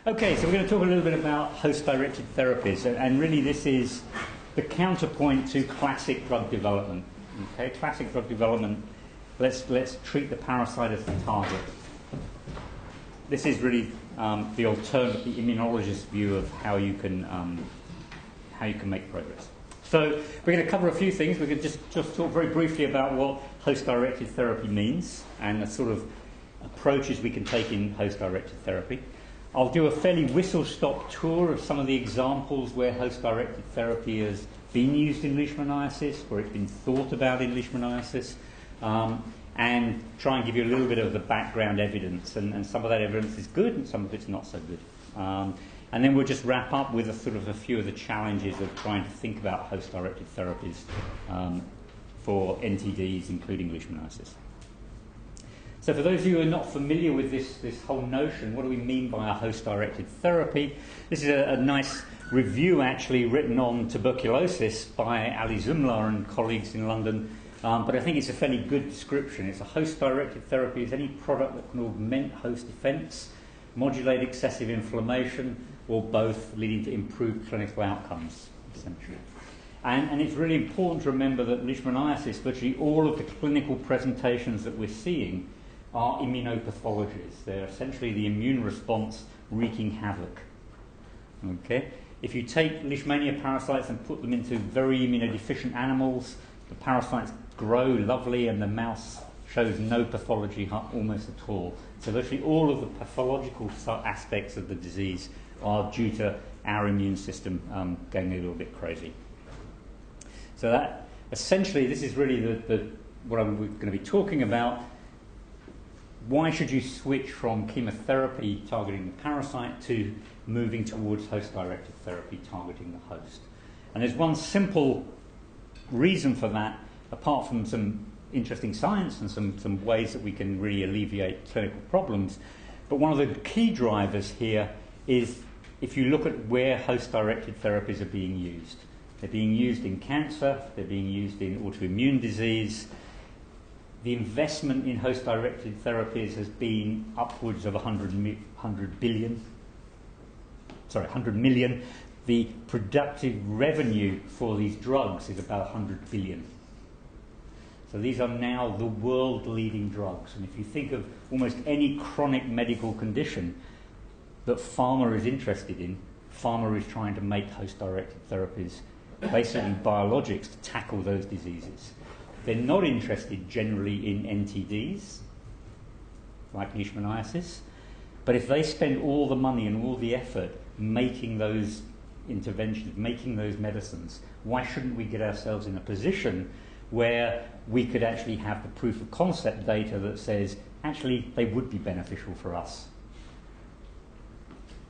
Okay, so we're going to talk a little bit about host-directed therapies, and really this is the counterpoint to classic drug development. Okay, classic drug development, let's treat the parasite as the target. This is really the alternate, the immunologist's view of how you can make progress. So we're going to cover a few things. We're going to just talk very briefly about what host-directed therapy means and the sort of approaches we can take in host-directed therapy. I'll do a fairly whistle-stop tour of some of the examples where host-directed therapy has been used in leishmaniasis, where it's been thought about in leishmaniasis, and try and give you a little bit of the background evidence. And some of that evidence is good and some of it's not so good. And then we'll just wrap up with a few of the challenges of trying to think about host-directed therapies for NTDs, including leishmaniasis. So for those of you who are not familiar with this whole notion, what do we mean by a host-directed therapy? This is a nice review actually written on tuberculosis by Ali Zumla and colleagues in London, but I think it's a fairly good description. It's a host-directed therapy is any product that can augment host defense, modulate excessive inflammation, or both, leading to improved clinical outcomes, essentially. And it's really important to remember that leishmaniasis, virtually all of the clinical presentations that we're seeing are immunopathologies. They're essentially the immune response wreaking havoc. Okay? If you take Leishmania parasites and put them into very immunodeficient animals, the parasites grow lovely and the mouse shows no pathology almost at all. So virtually all of the pathological aspects of the disease are due to our immune system going a little bit crazy. So that essentially, this is really what I'm going to be talking about. Why should you switch from chemotherapy targeting the parasite to moving towards host-directed therapy targeting the host? And there's one simple reason for that, apart from some interesting science and some ways that we can really alleviate clinical problems. But one of the key drivers here is if you look at where host-directed therapies are being used. They're being used in cancer, they're being used in autoimmune disease. The investment in host-directed therapies has been upwards of 100 million. The productive revenue for these drugs is about 100 billion. So these are now the world-leading drugs. And if you think of almost any chronic medical condition that pharma is interested in, pharma is trying to make host-directed therapies, basically biologics, to tackle those diseases. They're not interested generally in NTDs, like leishmaniasis, but if they spend all the money and all the effort making those interventions, making those medicines, why shouldn't we get ourselves in a position where we could actually have the proof of concept data that says, actually, they would be beneficial for us?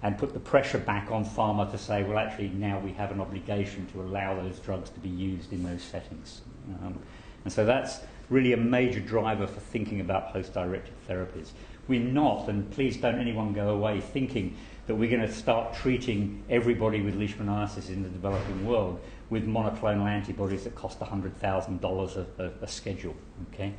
And put the pressure back on pharma to say, well, actually, now we have an obligation to allow those drugs to be used in those settings. And so that's really a major driver for thinking about host-directed therapies. We're not, and please don't anyone go away thinking that we're going to start treating everybody with leishmaniasis in the developing world with monoclonal antibodies that cost $100,000 a schedule. Okay?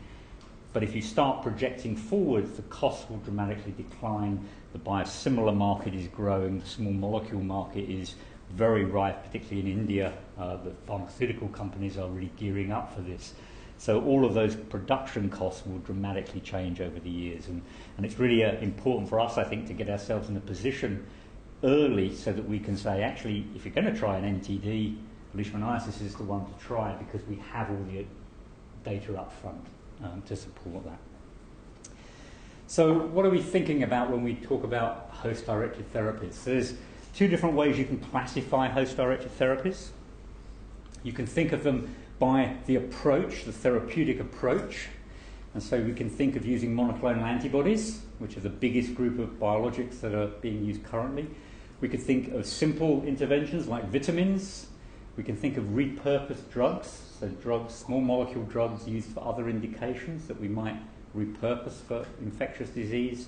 But if you start projecting forward, the costs will dramatically decline. The biosimilar market is growing. The small molecule market is very ripe, particularly in India. The pharmaceutical companies are really gearing up for this. So all of those production costs will dramatically change over the years. And it's really important for us, I think, to get ourselves in a position early so that we can say, actually, if you're going to try an NTD, leishmaniasis is the one to try because we have all the data up front to support that. So what are we thinking about when we talk about host-directed therapies? So there's two different ways you can classify host-directed therapies. You can think of them by the approach, the therapeutic approach. And so we can think of using monoclonal antibodies, which are the biggest group of biologics that are being used currently. We could think of simple interventions like vitamins. We can think of repurposed drugs, so drugs, small molecule drugs used for other indications that we might repurpose for infectious disease.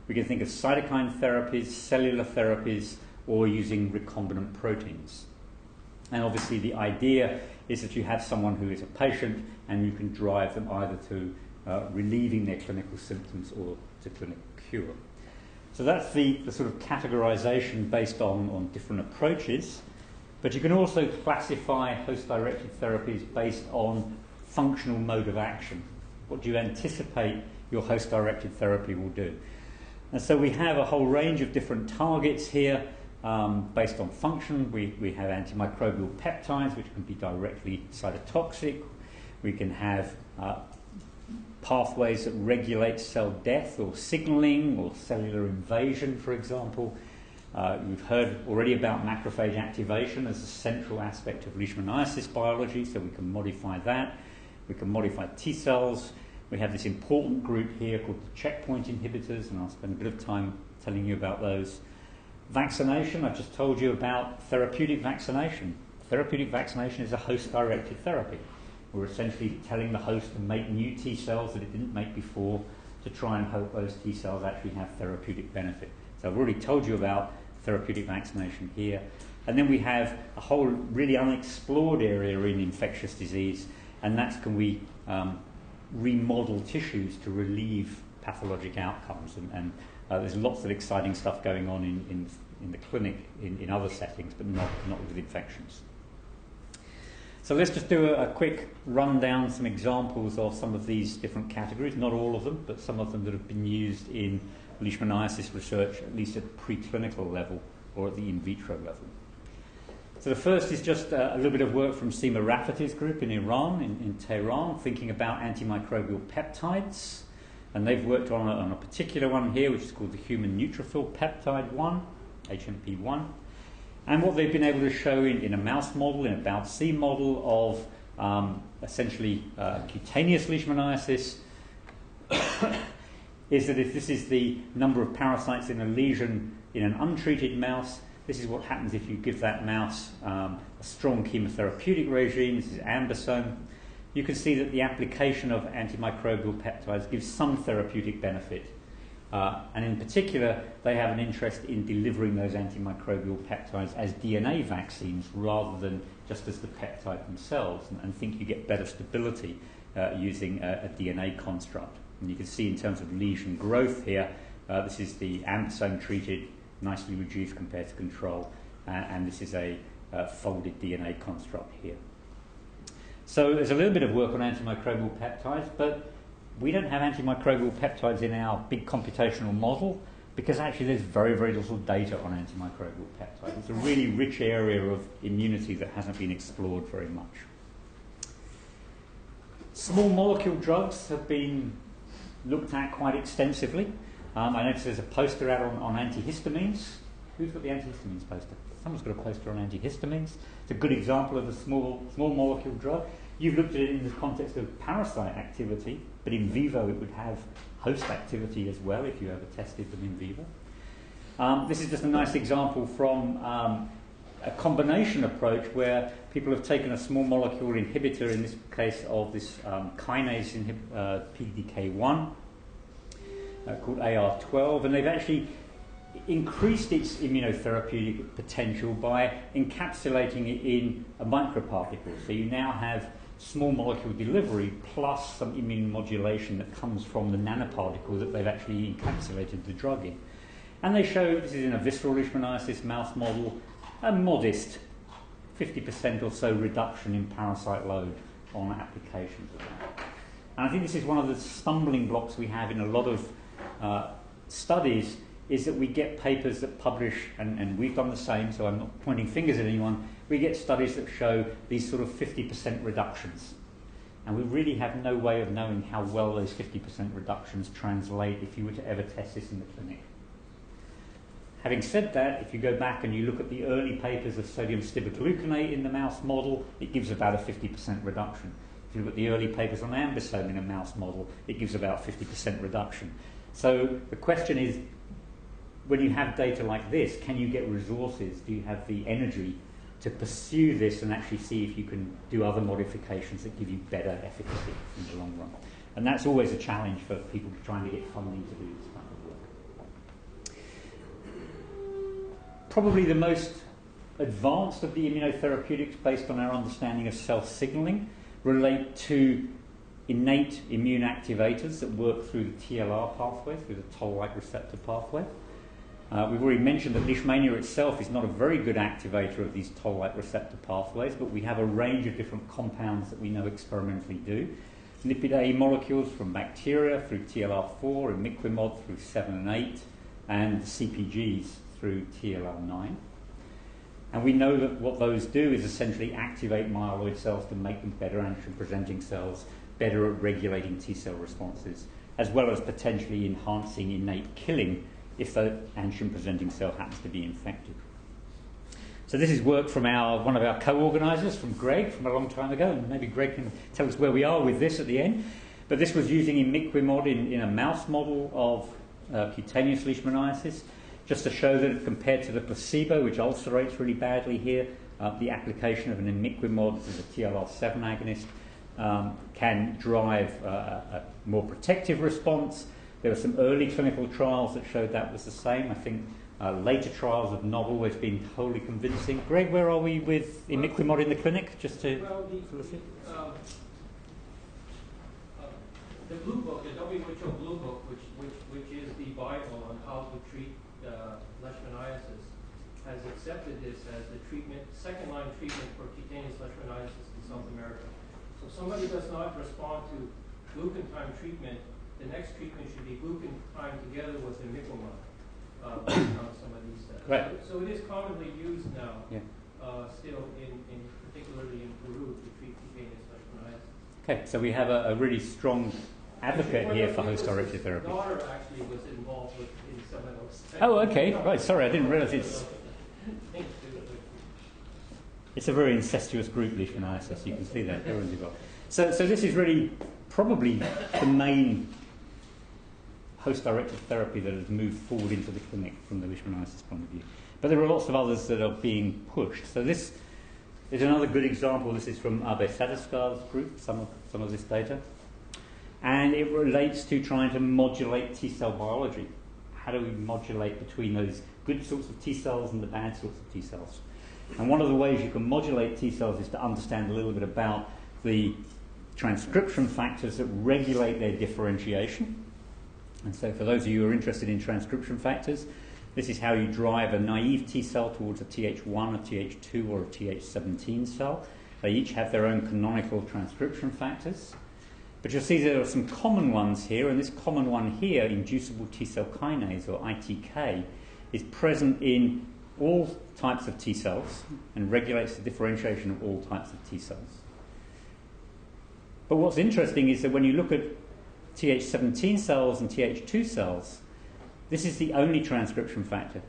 We can think of cytokine therapies, cellular therapies, or using recombinant proteins. And obviously the idea is that you have someone who is a patient and you can drive them either to relieving their clinical symptoms or to clinical cure. So that's the sort of categorization based on different approaches. But you can also classify host-directed therapies based on functional mode of action. What do you anticipate your host-directed therapy will do? And so we have a whole range of different targets here based on function. We have antimicrobial peptides, which can be directly cytotoxic. We can have pathways that regulate cell death or signaling or cellular invasion, for example. You've heard already about macrophage activation as a central aspect of leishmaniasis biology, so we can modify that. We can modify T cells. We have this important group here called the checkpoint inhibitors, and I'll spend a bit of time telling you about those. Vaccination, I've just told you about therapeutic vaccination. Therapeutic vaccination is a host-directed therapy. We're essentially telling the host to make new T cells that it didn't make before to try and hope those T cells actually have therapeutic benefit. So I've already told you about therapeutic vaccination here. And then we have a whole really unexplored area in infectious disease, and that's can we remodel tissues to relieve pathologic outcomes. And there's lots of exciting stuff going on in the clinic in other settings, but not with infections. So let's just do a quick rundown, some examples of some of these different categories, not all of them, but some of them that have been used in leishmaniasis research, at least at preclinical level or at the in vitro level. So the first is just a little bit of work from Seema Rafati's group in Iran, in Tehran, thinking about antimicrobial peptides. And they've worked on a particular one here, which is called the human neutrophil peptide 1, HMP1. And what they've been able to show in a mouse model, in a Bowed C model of essentially cutaneous leishmaniasis, is that if this is the number of parasites in a lesion in an untreated mouse, this is what happens if you give that mouse a strong chemotherapeutic regime. This is ambisome. You can see that the application of antimicrobial peptides gives some therapeutic benefit. And in particular, they have an interest in delivering those antimicrobial peptides as DNA vaccines rather than just as the peptide themselves, and think you get better stability using a DNA construct. And you can see in terms of lesion growth here, this is the ambisome treated, nicely reduced compared to control, and this is a folded DNA construct here. So there's a little bit of work on antimicrobial peptides, but we don't have antimicrobial peptides in our big computational model because actually there's very, very little data on antimicrobial peptides. It's a really rich area of immunity that hasn't been explored very much. Small molecule drugs have been looked at quite extensively. I noticed there's a poster out on antihistamines. Who's got the antihistamines poster? Someone's got a poster on antihistamines. It's a good example of a small molecule drug. You've looked at it in the context of parasite activity, but in vivo it would have host activity as well if you ever tested them in vivo. This is just a nice example from a combination approach where people have taken a small molecule inhibitor, in this case of this kinase PDK1, called AR12, and they've actually increased its immunotherapeutic potential by encapsulating it in a microparticle. So you now have small molecule delivery plus some immune modulation that comes from the nanoparticle that they've actually encapsulated the drug in. And they show, this is in a visceral leishmaniasis mouse model, a modest 50% or so reduction in parasite load on applications of that. And I think this is one of the stumbling blocks we have in a lot of studies, is that we get papers that publish, and we've done the same, so I'm not pointing fingers at anyone, we get studies that show these sort of 50% reductions. And we really have no way of knowing how well those 50% reductions translate if you were to ever test this in the clinic. Having said that, if you go back and you look at the early papers of sodium stibogluconate in the mouse model, it gives about a 50% reduction. If you look at the early papers on ambisome in a mouse model, it gives about 50% reduction. So the question is, when you have data like this, can you get resources? Do you have the energy to pursue this and actually see if you can do other modifications that give you better efficacy in the long run? And that's always a challenge for people trying to get funding to do this kind of work. Probably the most advanced of the immunotherapeutics, based on our understanding of cell signaling, relate to innate immune activators that work through the TLR pathway, through the toll-like receptor pathway. We've already mentioned that Leishmania itself is not a very good activator of these toll-like receptor pathways, but we have a range of different compounds that we know experimentally do. Lipid A molecules from bacteria through TLR4, imiquimod through 7 and 8, and CPGs through TLR9. And we know that what those do is essentially activate myeloid cells to make them better antigen-presenting cells, better at regulating T-cell responses, as well as potentially enhancing innate killing if the antigen-presenting cell happens to be infected. So this is work from one of our co-organisers, from Greg, from a long time ago, and maybe Greg can tell us where we are with this at the end. But this was using imiquimod in a mouse model of cutaneous leishmaniasis, just to show that compared to the placebo, which ulcerates really badly here, the application of an imiquimod as a TLR7 agonist can drive a more protective response. There were some early clinical trials that showed that was the same. I think later trials have not always been wholly convincing. Greg, where are we with imiquimod in the clinic? Just to the blue book, the WHO blue book, which is the Bible on how to treat leishmaniasis, has accepted this as the treatment, second-line treatment for cutaneous leishmaniasis in South America. So if somebody does not respond to glucantime treatment, the next treatment should be glucantime together with imiquimod, based on some of these studies. Right. So it is commonly used now, yeah. Still particularly in Peru, to treat cutaneous leishmaniasis. Okay, so we have a really strong advocate here for host-directed therapy. My daughter actually was involved in some of those studies. Oh, okay, right, sorry, I didn't realise it's a very incestuous group, leishmaniasis, you can see that. So this is really probably the main host-directed therapy that has moved forward into the clinic from the leishmaniasis point of view. But there are lots of others that are being pushed. So this is another good example. This is from Abe Sadaskar's group, some of this data. And it relates to trying to modulate T-cell biology. How do we modulate between those good sorts of T-cells and the bad sorts of T-cells? And one of the ways you can modulate T-cells is to understand a little bit about the transcription factors that regulate their differentiation. And so for those of you who are interested in transcription factors, this is how you drive a naive T-cell towards a Th1, a Th2, or a Th17 cell. They each have their own canonical transcription factors. But you'll see there are some common ones here, and this common one here, inducible T-cell kinase, or ITK, is present in all types of T-cells and regulates the differentiation of all types of T-cells. But what's interesting is that when you look at Th17 cells and Th2 cells, this is the only transcription factor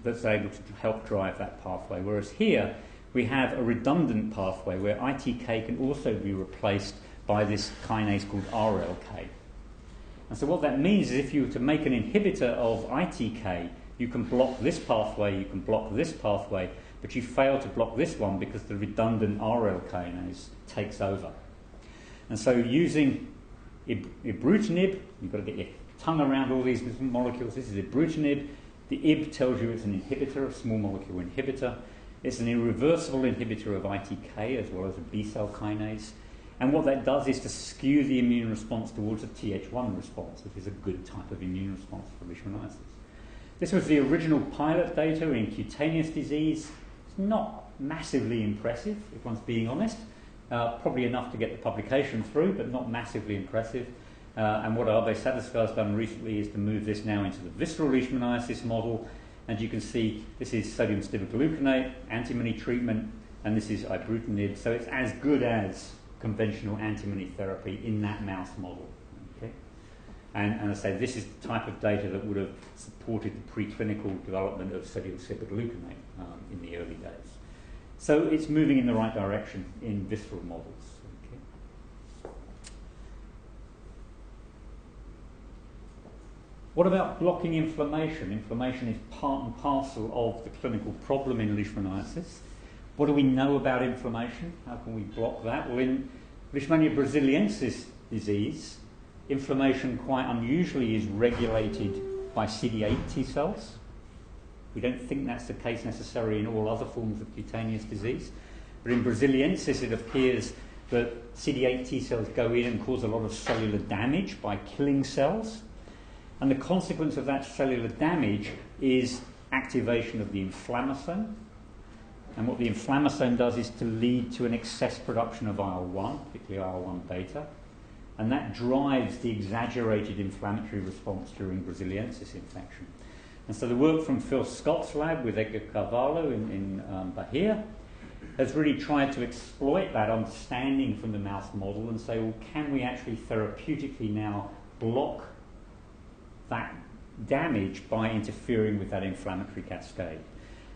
that's able to help drive that pathway, whereas here we have a redundant pathway where ITK can also be replaced by this kinase called RLK. And so what that means is if you were to make an inhibitor of ITK, you can block this pathway, you can block this pathway, but you fail to block this one because the redundant RL kinase takes over. And so using ibrutinib, you've got to get your tongue around all these different molecules. This is ibrutinib. The IB tells you it's an inhibitor, a small molecule inhibitor. It's an irreversible inhibitor of ITK as well as a B-cell kinase. And what that does is to skew the immune response towards a Th1 response, which is a good type of immune response for leishmaniasis. This was the original pilot data in cutaneous disease. It's not massively impressive, if one's being honest. Probably enough to get the publication through, but not massively impressive. And what Abe Sadaskar's done recently is to move this now into the visceral leishmaniasis model. And you can see this is sodium stibogluconate, antimony treatment, and this is ibrutinib. So it's as good as conventional antimony therapy in that mouse model. Okay? And as I say, this is the type of data that would have supported the preclinical development of sodium stibogluconate in the early days. So it's moving in the right direction in visceral models. Okay. What about blocking inflammation? Inflammation is part and parcel of the clinical problem in leishmaniasis. What do we know about inflammation? How can we block that? Well, in Leishmania brasiliensis disease, inflammation quite unusually is regulated by CD8 T cells. We don't think that's the case necessarily in all other forms of cutaneous disease. But in brasiliensis, it appears that CD8 T cells go in and cause a lot of cellular damage by killing cells. And the consequence of that cellular damage is activation of the inflammasome. And what the inflammasome does is to lead to an excess production of IL-1, particularly IL-1 beta. And that drives the exaggerated inflammatory response during Brasiliensis infection. And so the work from Phil Scott's lab with Edgar Carvalho in Bahia has really tried to exploit that understanding from the mouse model and say, well, can we actually therapeutically now block that damage by interfering with that inflammatory cascade?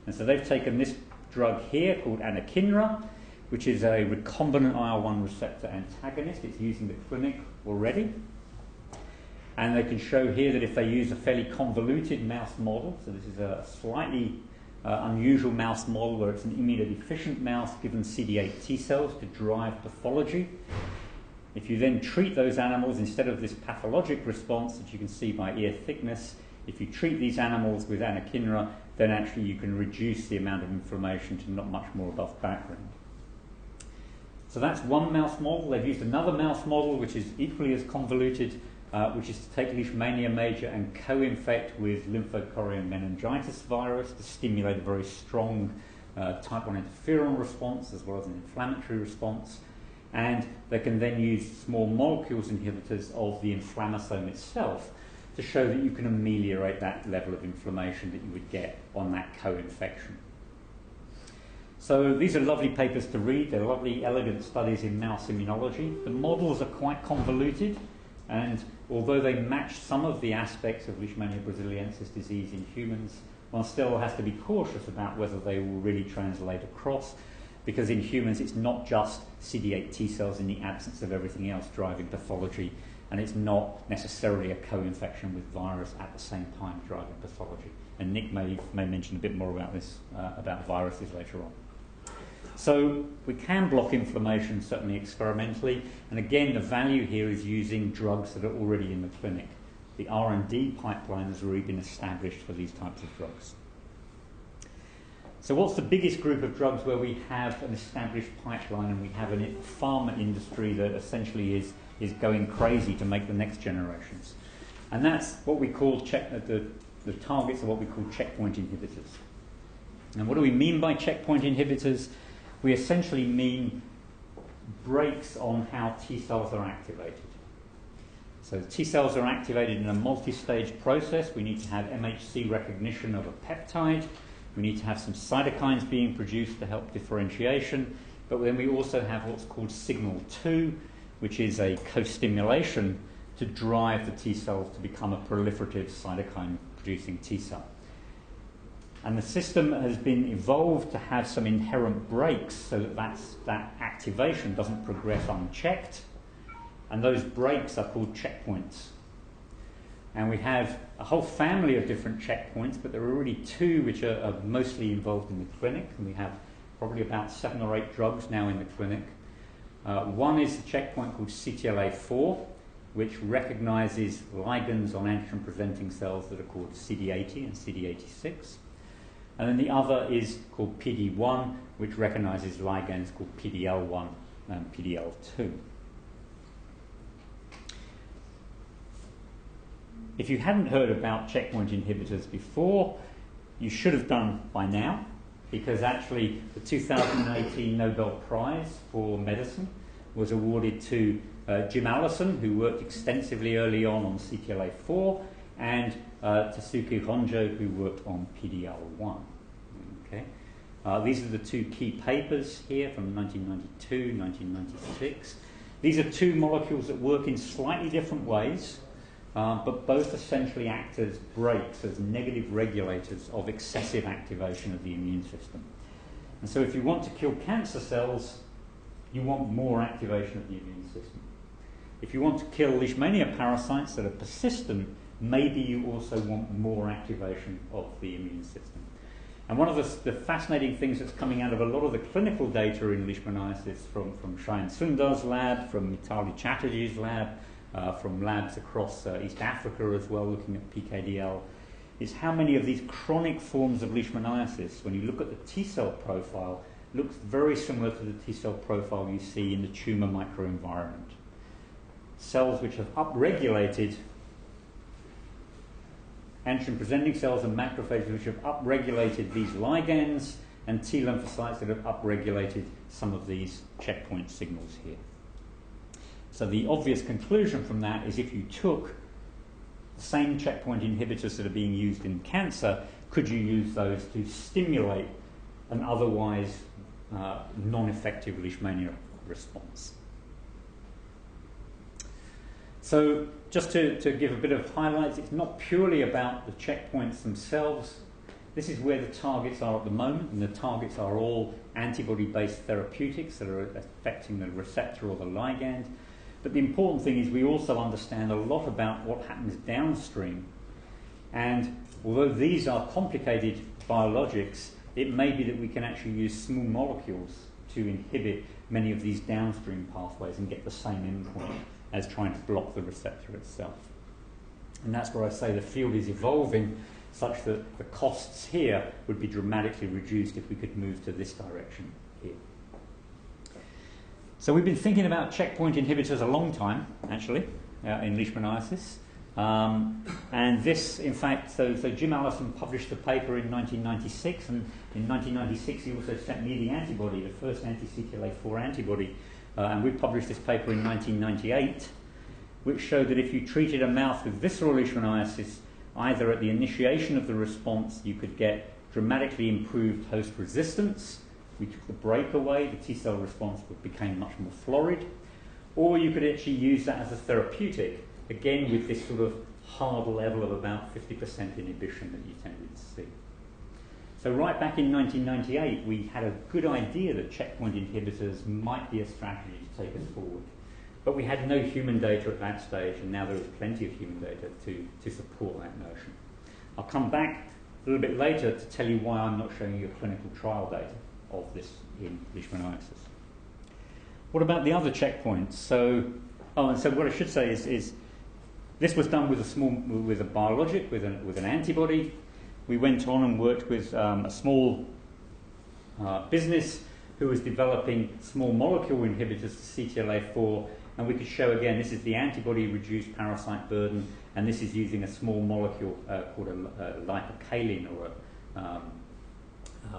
And so they've taken this drug here called anakinra, which is a recombinant IL-1 receptor antagonist. It's used in the clinic already. And they can show here that if they use a fairly convoluted mouse model, so this is a slightly unusual mouse model where it's an immunodeficient mouse given CD8 T cells to drive pathology. If you then treat those animals, instead of this pathologic response that you can see by ear thickness, if you treat these animals with anakinra, then actually you can reduce the amount of inflammation to not much more above background. So that's one mouse model. They've used another mouse model which is equally as convoluted, which is to take Leishmania major and co-infect with lymphochorion meningitis virus to stimulate a very strong type 1 interferon response as well as an inflammatory response. And they can then use small molecules inhibitors of the inflammasome itself to show that you can ameliorate that level of inflammation that you would get on that co-infection. So these are lovely papers to read. They're lovely, elegant studies in mouse immunology. The models are quite convoluted, and although they match some of the aspects of Leishmania brasiliensis disease in humans, one still has to be cautious about whether they will really translate across, because in humans it's not just CD8 T cells in the absence of everything else driving pathology, and it's not necessarily a co-infection with virus at the same time driving pathology. And Nick may mention a bit more about this, about viruses later on. So we can block inflammation, certainly experimentally, and again the value here is using drugs that are already in the clinic. The R&D pipeline has already been established for these types of drugs. So what's the biggest group of drugs where we have an established pipeline and we have a pharma industry that essentially is going crazy to make the next generations? And that's what we call the targets are what we call checkpoint inhibitors. And what do we mean by checkpoint inhibitors? We essentially mean brakes on how T cells are activated. So T cells are activated in a multi-stage process. We need to have MHC recognition of a peptide. We need to have some cytokines being produced to help differentiation. But then we also have what's called signal 2, which is a co-stimulation to drive the T cells to become a proliferative cytokine-producing T cell. And the system has been evolved to have some inherent brakes so that activation doesn't progress unchecked. And those brakes are called checkpoints. And we have a whole family of different checkpoints, but there are really two which are mostly involved in the clinic. And we have probably about 7 or 8 drugs now in the clinic. One is a checkpoint called CTLA4, which recognizes ligands on antigen-presenting cells that are called CD80 and CD86. And then the other is called PD1, which recognizes ligands called PDL1 and PDL2. If you hadn't heard about checkpoint inhibitors before, you should have done by now, because actually the 2018 Nobel Prize for Medicine was awarded to Jim Allison, who worked extensively early on CTLA4, and Tasuku Honjo, who worked on PDL1. Okay? These are the two key papers here from 1992, 1996. These are two molecules that work in slightly different ways, but both essentially act as brakes, as negative regulators of excessive activation of the immune system. And so if you want to kill cancer cells, you want more activation of the immune system. If you want to kill Leishmania parasites that are persistent, maybe you also want more activation of the immune system. And one of the fascinating things that's coming out of a lot of the clinical data in Leishmaniasis from Shayan Sundar's lab, from Mitali Chatterjee's lab, from labs across East Africa as well, looking at PKDL, is how many of these chronic forms of Leishmaniasis, when you look at the T cell profile, looks very similar to the T cell profile you see in the tumour microenvironment. Cells which have upregulated antigen-presenting cells and macrophages which have upregulated these ligands, and T lymphocytes that have upregulated some of these checkpoint signals here. So the obvious conclusion from that is if you took the same checkpoint inhibitors that are being used in cancer, could you use those to stimulate an otherwise non-effective Leishmania response? So just to give a bit of highlights, it's not purely about the checkpoints themselves. This is where the targets are at the moment, and the targets are all antibody-based therapeutics that are affecting the receptor or the ligand. But the important thing is we also understand a lot about what happens downstream. And although these are complicated biologics, it may be that we can actually use small molecules to inhibit many of these downstream pathways and get the same endpoint as trying to block the receptor itself. And that's where I say the field is evolving such that the costs here would be dramatically reduced if we could move to this direction here. So we've been thinking about checkpoint inhibitors a long time, actually, in leishmaniasis. And this, in fact, so Jim Allison published the paper in 1996, and in 1996 he also sent me the antibody, the first anti-CTLA-4 antibody, and we published this paper in 1998, which showed that if you treated a mouse with visceral leishmaniasis, either at the initiation of the response you could get dramatically improved host resistance, we took the brake away, the T-cell response became much more florid, or you could actually use that as a therapeutic, again with this sort of hard level of about 50% inhibition that you tended to see. So right back in 1998, we had a good idea that checkpoint inhibitors might be a strategy to take us forward. But we had no human data at that stage, and now there is plenty of human data to support that notion. I'll come back a little bit later to tell you why I'm not showing you clinical trial data of this in leishmaniasis. What about the other checkpoints? So what I should say is this was done with a biologic, with an antibody. We went on and worked with a small business who was developing small molecule inhibitors to CTLA-4, and we could show again this is the antibody-reduced parasite burden, and this is using a small molecule called a lipocalin,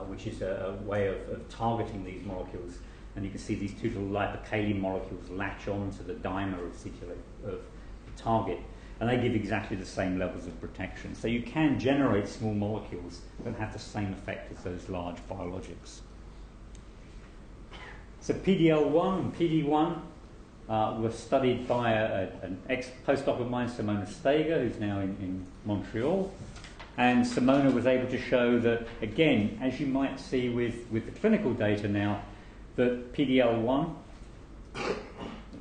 which is a way of targeting these molecules. And you can see these two little lipocalin molecules latch on to the dimer of CTLA of the target, and they give exactly the same levels of protection. So you can generate small molecules that have the same effect as those large biologics. So PDL1 and PD1 were studied by an ex-postdoc of mine, Simona Steger, who's now in Montreal. And Simona was able to show that, again, as you might see with the clinical data now, that PDL1,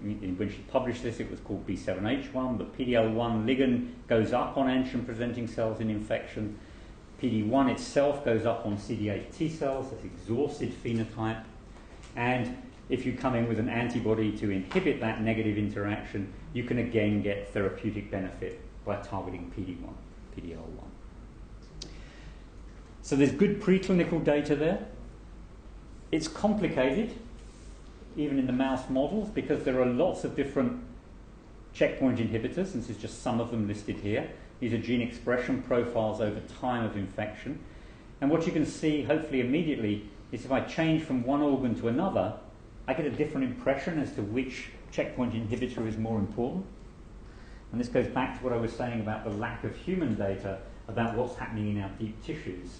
when she published this, it was called B7H1, but PD-L1 ligand goes up on antigen-presenting cells in infection. PD-1 itself goes up on CD8 T cells, that's exhausted phenotype. And if you come in with an antibody to inhibit that negative interaction, you can again get therapeutic benefit by targeting PD-1, PD-L1. So there's good preclinical data there. It's complicated, even in the mouse models, because there are lots of different checkpoint inhibitors, and this is just some of them listed here. These are gene expression profiles over time of infection. And what you can see, hopefully immediately, is if I change from one organ to another, I get a different impression as to which checkpoint inhibitor is more important. And this goes back to what I was saying about the lack of human data about what's happening in our deep tissues.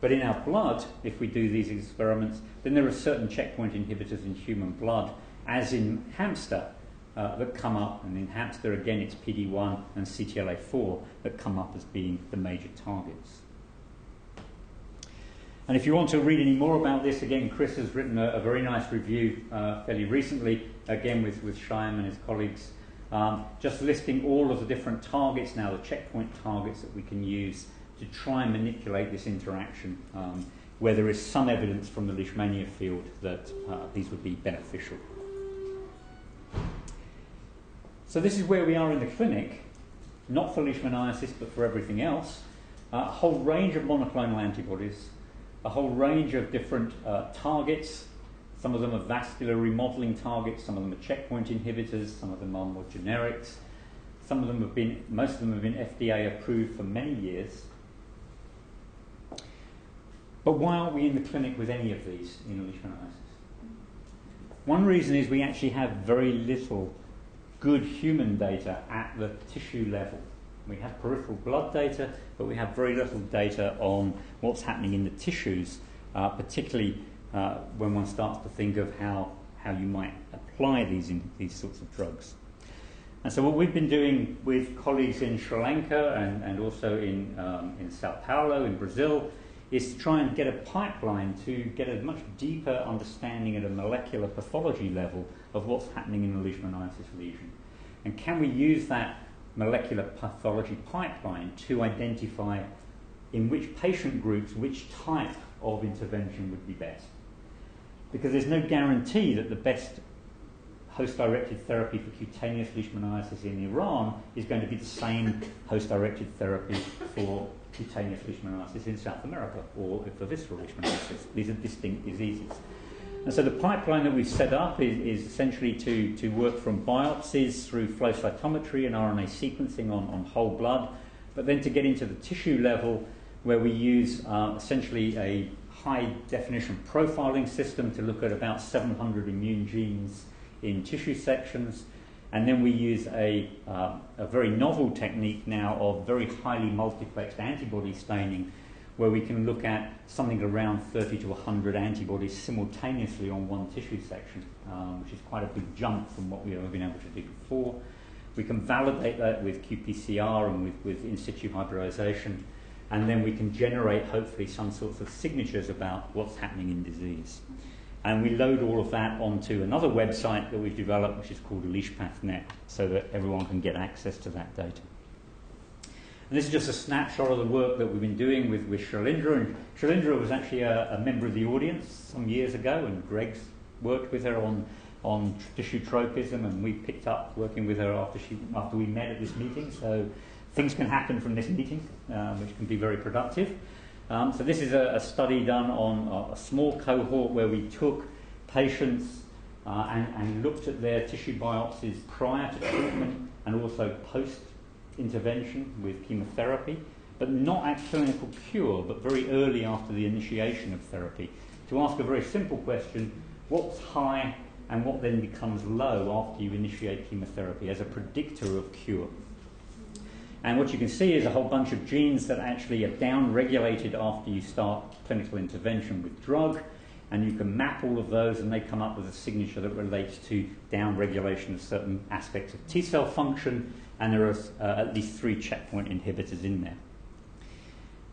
But in our blood, if we do these experiments, then there are certain checkpoint inhibitors in human blood, as in hamster, that come up. And in hamster, again, it's PD-1 and CTLA-4 that come up as being the major targets. And if you want to read any more about this, again, Chris has written a very nice review fairly recently, again with Shyam and his colleagues, just listing all of the different targets now, the checkpoint targets that we can use to try and manipulate this interaction, where there is some evidence from the Leishmania field that these would be beneficial. So this is where we are in the clinic, not for leishmaniasis but for everything else. A whole range of monoclonal antibodies, a whole range of different targets. Some of them are vascular remodeling targets, some of them are checkpoint inhibitors, some of them are more generics. most of them have been FDA approved for many years. But why aren't we in the clinic with any of these in leishmaniasis? One reason is we actually have very little good human data at the tissue level. We have peripheral blood data, but we have very little data on what's happening in the tissues, particularly when one starts to think of how you might apply these sorts of drugs. And so what we've been doing with colleagues in Sri Lanka and also in Sao Paulo in Brazil is to try and get a pipeline to get a much deeper understanding at a molecular pathology level of what's happening in the leishmaniasis lesion. And can we use that molecular pathology pipeline to identify in which patient groups which type of intervention would be best? Because there's no guarantee that the best host-directed therapy for cutaneous leishmaniasis in Iran is going to be the same host-directed therapy for cutaneous leishmaniasis in South America or for visceral leishmaniasis. These are distinct diseases. And so the pipeline that we've set up is essentially to work from biopsies through flow cytometry and RNA sequencing on whole blood, but then to get into the tissue level where we use essentially a high-definition profiling system to look at about 700 immune genes in tissue sections, and then we use a very novel technique now of very highly multiplexed antibody staining, where we can look at something around 30 to 100 antibodies simultaneously on one tissue section, which is quite a big jump from what we've ever been able to do before. We can validate that with qPCR and with in situ hybridization, and then we can generate hopefully some sorts of signatures about what's happening in disease. And we load all of that onto another website that we've developed, which is called leishpath.net, so that everyone can get access to that data. And this is just a snapshot of the work that we've been doing with Shalindra. And Shalindra was actually a member of the audience some years ago, and Greg's worked with her on tissue tropism, and we picked up working with her after we met at this meeting. So things can happen from this meeting, which can be very productive. So this is a study done on a small cohort where we took patients and looked at their tissue biopsies prior to treatment and also post-intervention with chemotherapy, but not at clinical cure, but very early after the initiation of therapy, to ask a very simple question: what's high and what then becomes low after you initiate chemotherapy as a predictor of cure? And what you can see is a whole bunch of genes that actually are down-regulated after you start clinical intervention with drug, and you can map all of those and they come up with a signature that relates to down-regulation of certain aspects of T-cell function, and there are at least 3 checkpoint inhibitors in there.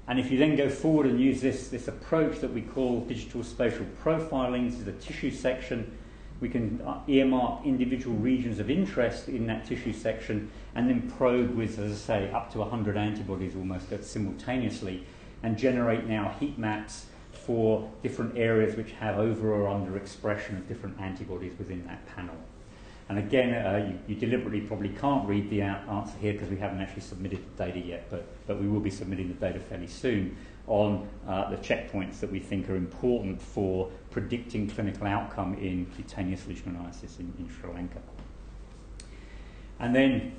And if you then go forward and use this approach that we call digital spatial profiling, this is a tissue section, we can earmark individual regions of interest in that tissue section and then probe with, as I say, up to 100 antibodies almost simultaneously, and generate now heat maps for different areas which have over or under expression of different antibodies within that panel. And again, you deliberately probably can't read the answer here because we haven't actually submitted the data yet, but we will be submitting the data fairly soon on the checkpoints that we think are important for predicting clinical outcome in cutaneous leishmaniasis in Sri Lanka. And then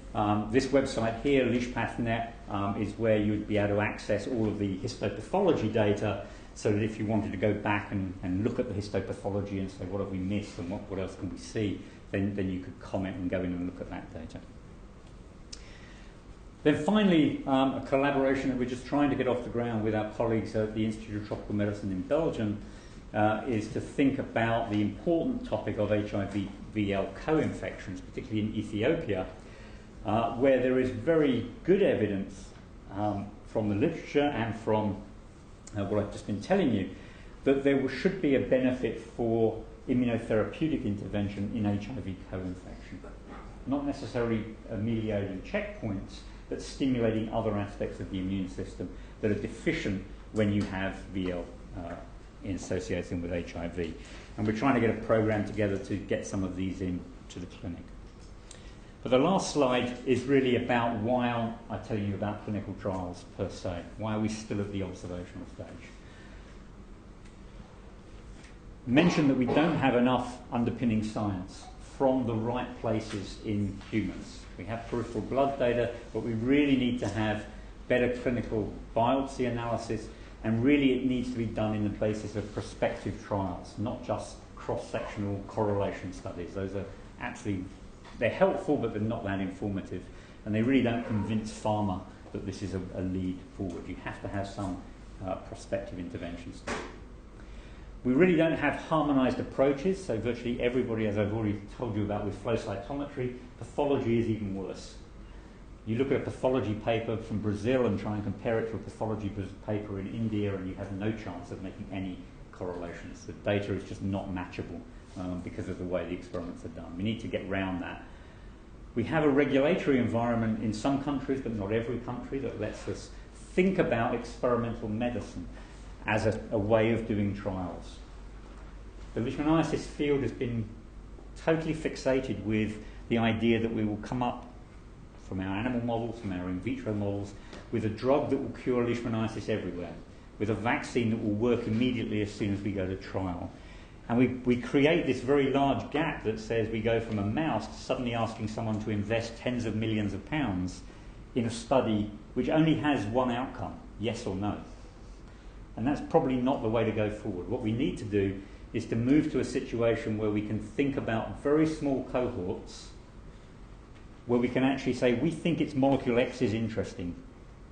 this website here, leishpath.net, is where you would be able to access all of the histopathology data, so that if you wanted to go back and look at the histopathology and say, what have we missed and what else can we see, then you could comment and go in and look at that data. Then finally, a collaboration that we're just trying to get off the ground with our colleagues at the Institute of Tropical Medicine in Belgium is to think about the important topic of HIV-VL co-infections, particularly in Ethiopia, where there is very good evidence from the literature and from what I've just been telling you, that there should be a benefit for immunotherapeutic intervention in HIV co-infection. Not necessarily ameliorating checkpoints, but stimulating other aspects of the immune system that are deficient when you have VL in association with HIV. And we're trying to get a program together to get some of these into the clinic. But the last slide is really about why aren't I telling you about clinical trials per se? Why are we still at the observational stage? Mention that we don't have enough underpinning science from the right places in humans. We have peripheral blood data, but we really need to have better clinical biopsy analysis, and really it needs to be done in the basis of prospective trials, not just cross-sectional correlation studies. Those are actually, they're helpful, but they're not that informative, and they really don't convince pharma that this is a lead forward. You have to have some prospective interventions. We really don't have harmonised approaches, so virtually everybody, as I've already told you about with flow cytometry, pathology is even worse. You look at a pathology paper from Brazil and try and compare it to a pathology paper in India, and you have no chance of making any correlations. The data is just not matchable because of the way the experiments are done. We need to get round that. We have a regulatory environment in some countries, but not every country, that lets us think about experimental medicine as a way of doing trials. The leishmaniasis field has been totally fixated with the idea that we will come up from our animal models, from our in vitro models, with a drug that will cure leishmaniasis everywhere, with a vaccine that will work immediately as soon as we go to trial. And we create this very large gap that says we go from a mouse to suddenly asking someone to invest tens of millions of pounds in a study which only has one outcome, yes or no. And that's probably not the way to go forward. What we need to do is to move to a situation where we can think about very small cohorts, where we can actually say, we think it's molecule X is interesting.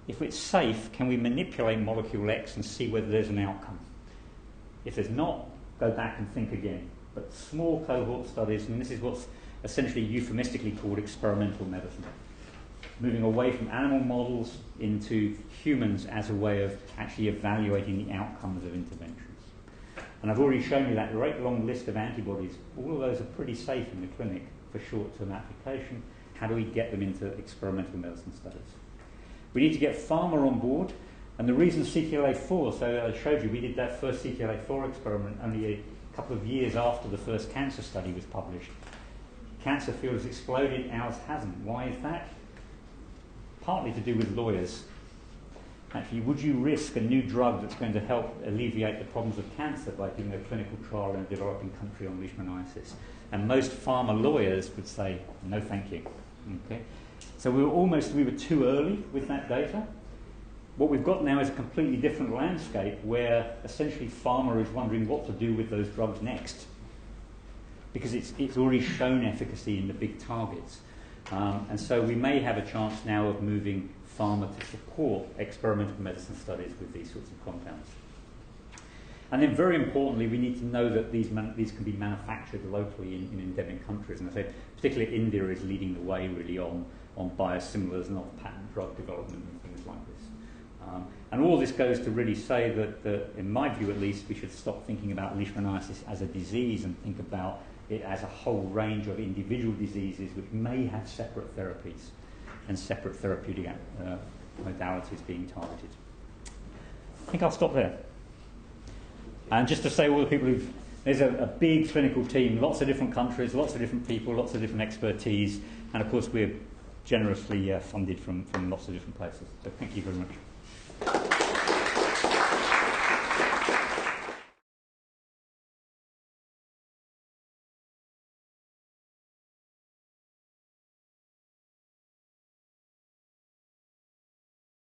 If it's safe, can we manipulate molecule X and see whether there's an outcome? If there's not, go back and think again. But small cohort studies, and this is what's essentially euphemistically called experimental medicine. Moving away from animal models into humans as a way of actually evaluating the outcomes of interventions. And I've already shown you that great long list of antibodies. All of those are pretty safe in the clinic for short-term application. How do we get them into experimental medicine studies? We need to get pharma on board, and the reason CTLA-4, so I showed you, we did that first CTLA-4 experiment only a couple of years after the first cancer study was published. Cancer field has exploded, ours hasn't. Why is that? Partly to do with lawyers. Actually, would you risk a new drug that's going to help alleviate the problems of cancer by doing a clinical trial in a developing country on leishmaniasis? And most pharma lawyers would say, no thank you. Okay? So we were too early with that data. What we've got now is a completely different landscape where essentially pharma is wondering what to do with those drugs next. Because it's already shown efficacy in the big targets. And so we may have a chance now of moving pharma to support experimental medicine studies with these sorts of compounds. And then very importantly, we need to know that these can be manufactured locally in endemic countries. And I say particularly India is leading the way really on biosimilars and off-patent drug development and things like this. And all this goes to really say that, in my view at least, we should stop thinking about leishmaniasis as a disease and think about it as a whole range of individual diseases which may have separate therapies and separate therapeutic modalities being targeted. I think I'll stop there. And just to say all the people there's a big clinical team, lots of different countries, lots of different people, lots of different expertise, and of course we're generously funded from lots of different places. So thank you very much.